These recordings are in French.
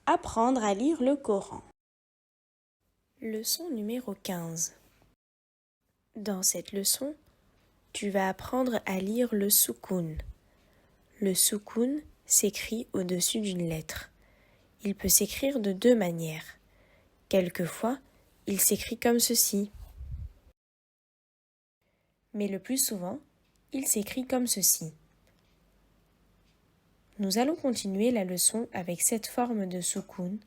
Apprendre à lire le Coran. Leçon numéro 15. Dans cette leçon, tu vas apprendre à lire le soukoun. Le soukoun s'écrit au-dessus d'une lettre. Il peut s'écrire de deux manières. Quelquefois, il s'écrit comme ceci. Mais le plus souvent, il s'écrit comme ceci. Nous allons continuer la leçon avec cette forme de soukoun,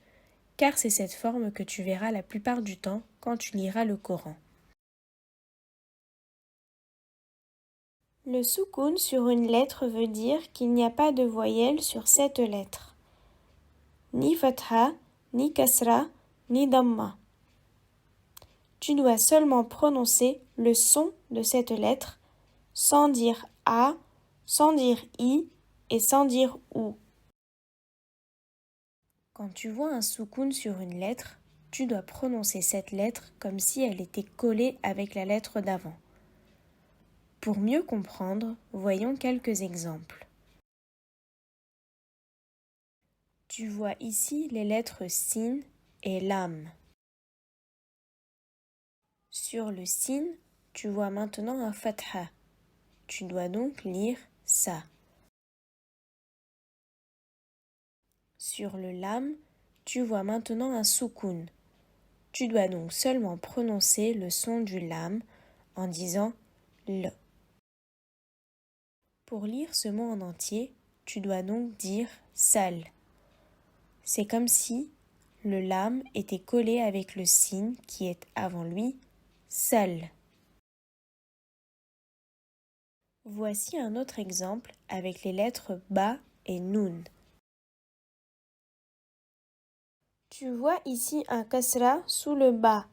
car c'est cette forme que tu verras la plupart du temps quand tu liras le Coran. Le soukoun sur une lettre veut dire qu'il n'y a pas de voyelle sur cette lettre. Ni fatha, ni kasra, ni damma. Tu dois seulement prononcer le son de cette lettre sans dire a, sans dire i et sans dire ou. Quand tu vois un soukoun sur une lettre, tu dois prononcer cette lettre comme si elle était collée avec la lettre d'avant. Pour mieux comprendre, voyons quelques exemples. Tu vois ici les lettres sin et lam. Sur le sin, tu vois maintenant un fatha. Tu dois donc lire ça. Sur le lam, tu vois maintenant un soukoun. Tu dois donc seulement prononcer le son du lam en disant l. Pour lire ce mot en entier, tu dois donc dire sal. C'est comme si le lam était collé avec le sin qui est avant lui, sal. Voici un autre exemple avec les lettres ba et nun. Tu vois ici un kasra sous le ba.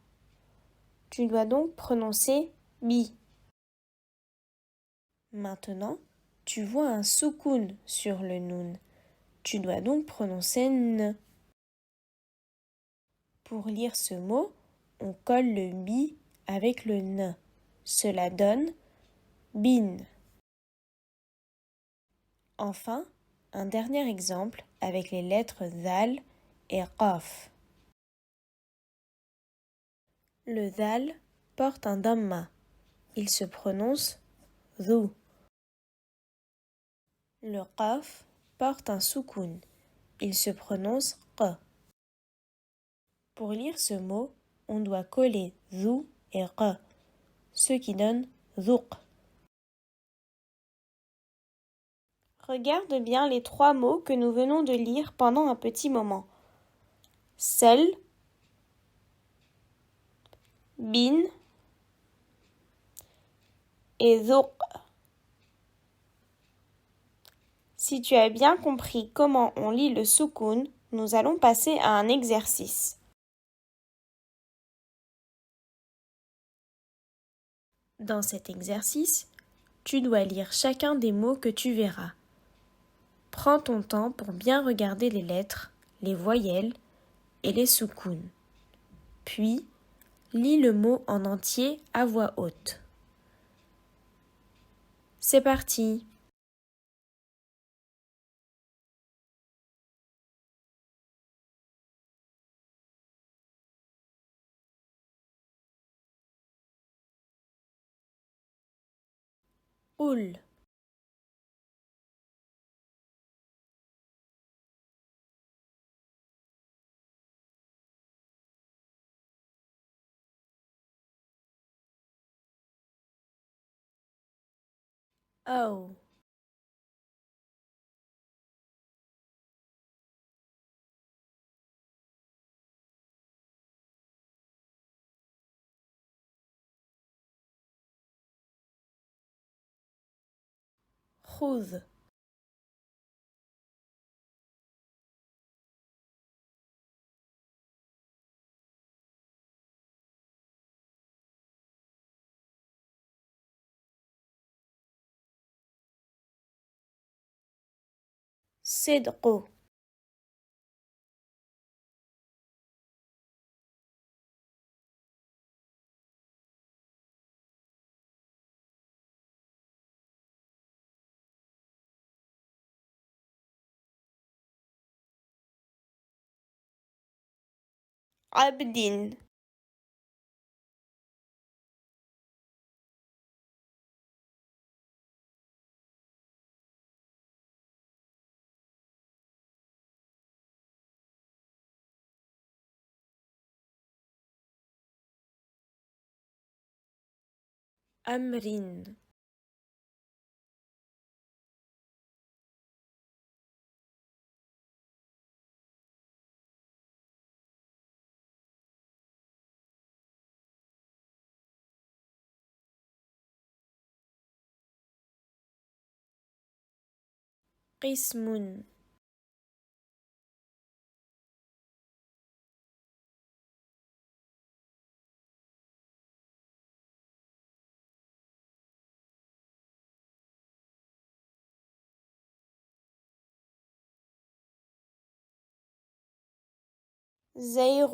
Tu dois donc prononcer bi. Maintenant, tu vois un soukoun sur le nun. Tu dois donc prononcer n. Pour lire ce mot, on colle le bi avec le n. Cela donne bin. Enfin, un dernier exemple avec les lettres zal et qaf. Le zal porte un damma. Il se prononce dhu. Le qaf porte un soukoun. Il se prononce q. Pour lire ce mot, on doit coller dhu et q, ce qui donne dhuq. Regarde bien les trois mots que nous venons de lire pendant un petit moment. Sel, bin et dhuq. Si tu as bien compris comment on lit le soukoun, nous allons passer à un exercice. Dans cet exercice, tu dois lire chacun des mots que tu verras. Prends ton temps pour bien regarder les lettres, les voyelles et les soukoun. Puis, lis le mot en entier à voix haute. C'est parti! Oul, oh, khudh, sidqu, عبد أمر قسم زيغ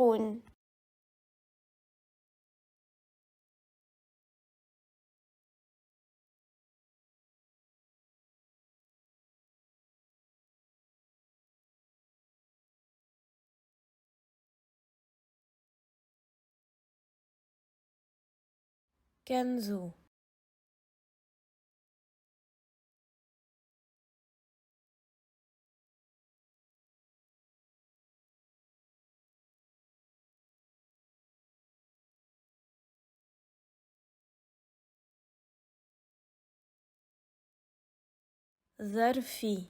كنز ظرفي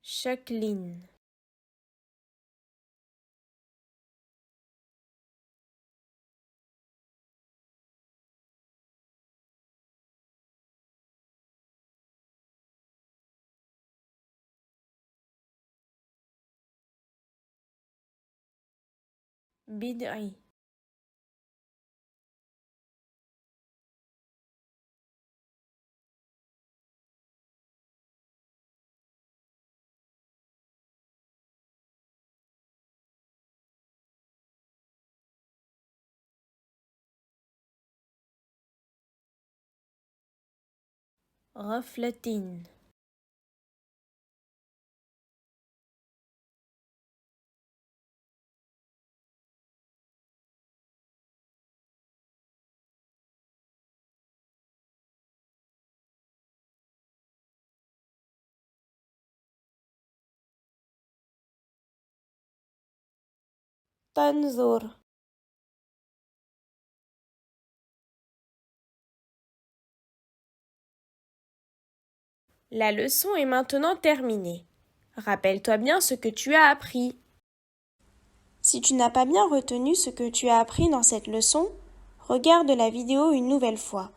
شكل بدء غفلة تنظر La leçon est maintenant terminée. Rappelle-toi bien ce que tu as appris. Si tu n'as pas bien retenu ce que tu as appris dans cette leçon, regarde la vidéo une nouvelle fois.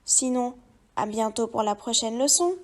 Sinon, à bientôt pour la prochaine leçon.